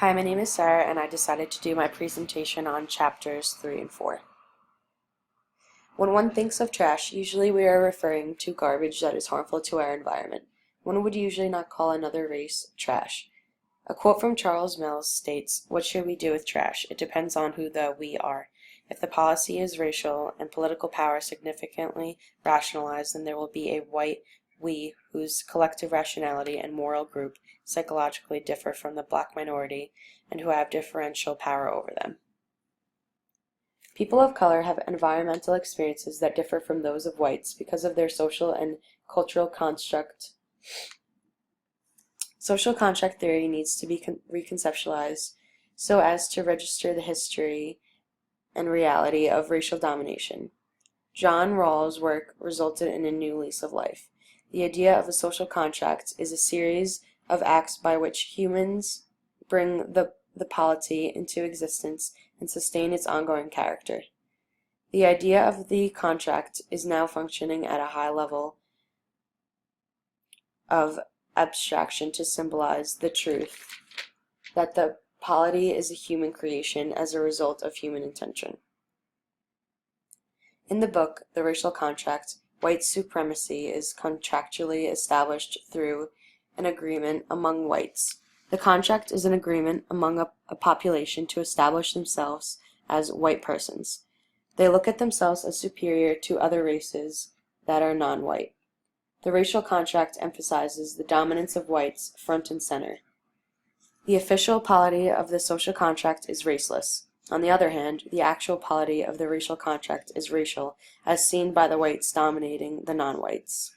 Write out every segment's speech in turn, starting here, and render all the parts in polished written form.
Hi, my name is Sarah, and I decided to do my presentation on chapters 3 and 4. When one thinks of trash, usually we are referring to garbage that is harmful to our environment. One would usually not call another race trash. A quote from Charles Mills states, "What should we do with trash? It depends on who the we are. If the policy is racial and political power significantly rationalized, then there will be a white we whose collective rationality and moral group psychologically differ from the black minority and who have differential power over them." People of color have environmental experiences that differ from those of whites because of their social and cultural construct. Social contract theory needs to be reconceptualized so as to register the history and reality of racial domination. John Rawls' work resulted in a new lease of life. The idea of a social contract is a series of acts by which humans bring the polity into existence and sustain its ongoing character. The idea of the contract is now functioning at a high level of abstraction to symbolize the truth that the polity is a human creation as a result of human intention. In the book, The Racial Contract, white supremacy is contractually established through an agreement among whites. The contract is an agreement among a population to establish themselves as white persons. They look at themselves as superior to other races that are non-white. The racial contract emphasizes the dominance of whites front and center. The official polity of the social contract is raceless. On the other hand, the actual polity of the racial contract is racial, as seen by the whites dominating the non-whites.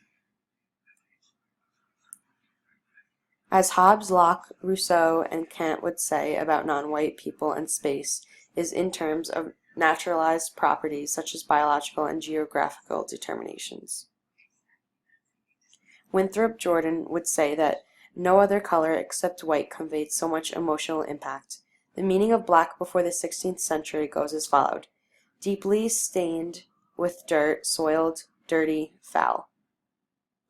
As Hobbes, Locke, Rousseau, and Kant would say about non-white people and space, is in terms of naturalized properties such as biological and geographical determinations. Winthrop Jordan would say that no other color except white conveyed so much emotional impact. The meaning of black before the 16th century goes as followed: deeply stained with dirt, soiled, dirty, foul.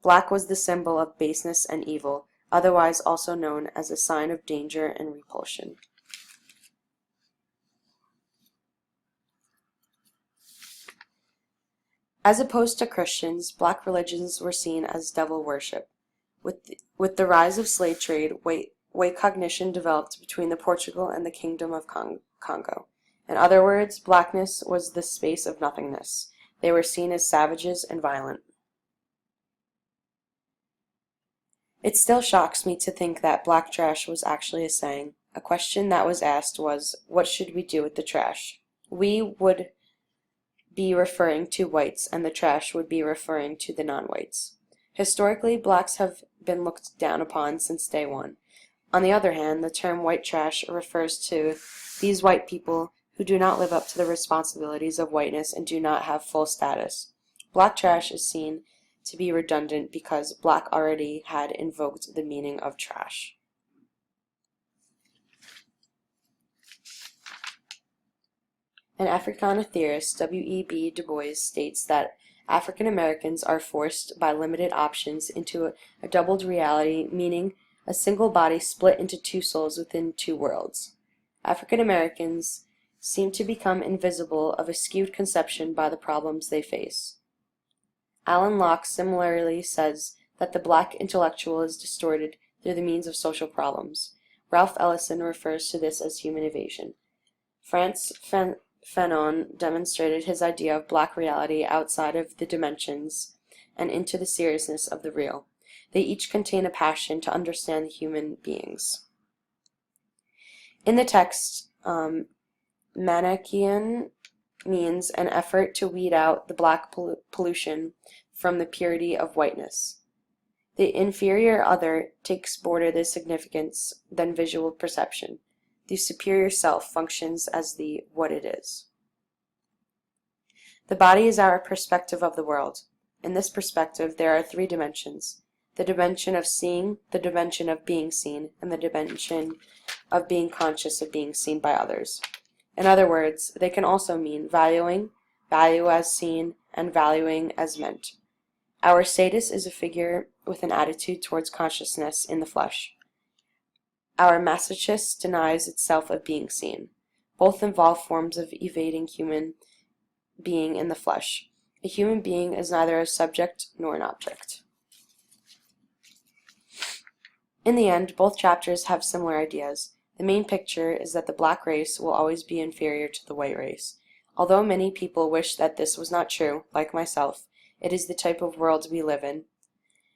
Black was the symbol of baseness and evil, otherwise also known as a sign of danger and repulsion. As opposed to Christians, black religions were seen as devil worship. With the rise of slave trade, white cognition developed between the Portugal and the Kingdom of Congo. In other words, blackness was the space of nothingness. They were seen as savages and violent. It still shocks me to think that black trash was actually a saying. A question that was asked was, what should we do with the trash? We would be referring to whites, and the trash would be referring to the non-whites. Historically, blacks have been looked down upon since day one. On the other hand, the term white trash refers to these white people who do not live up to the responsibilities of whiteness and do not have full status. Black trash is seen to be redundant because black already had invoked the meaning of trash. An Africana theorist, W.E.B. Du Bois, states that African Americans are forced by limited options into a doubled reality, meaning a single body split into two souls within two worlds. African Americans seem to become invisible of a skewed conception by the problems they face. Alan Locke similarly says that the black intellectual is distorted through the means of social problems. Ralph Ellison refers to this as human evasion. Frantz Fanon demonstrated his idea of black reality outside of the dimensions and into the seriousness of the real. They each contain a passion to understand human beings. In the text, Manichaean means an effort to weed out the black pollution from the purity of whiteness. The inferior other takes broader significance than visual perception. The superior self functions as the what it is. The body is our perspective of the world. In this perspective, there are three dimensions: the dimension of seeing, the dimension of being seen, and the dimension of being conscious of being seen by others. In other words, they can also mean valuing, value as seen, and valuing as meant. Our status is a figure with an attitude towards consciousness in the flesh. Our masochist denies itself of being seen. Both involve forms of evading human being in the flesh. A human being is neither a subject nor an object. In the end, both chapters have similar ideas. The main picture is that the black race will always be inferior to the white race. Although many people wish that this was not true, like myself, it is the type of world we live in.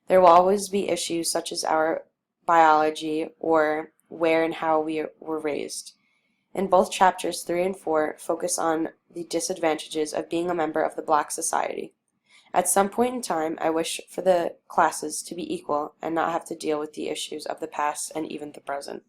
There will always be issues such as our biology or where and how we were raised. In both chapters 3 and 4 focus on the disadvantages of being a member of the black society. At some point in time, I wish for the classes to be equal and not have to deal with the issues of the past and even the present.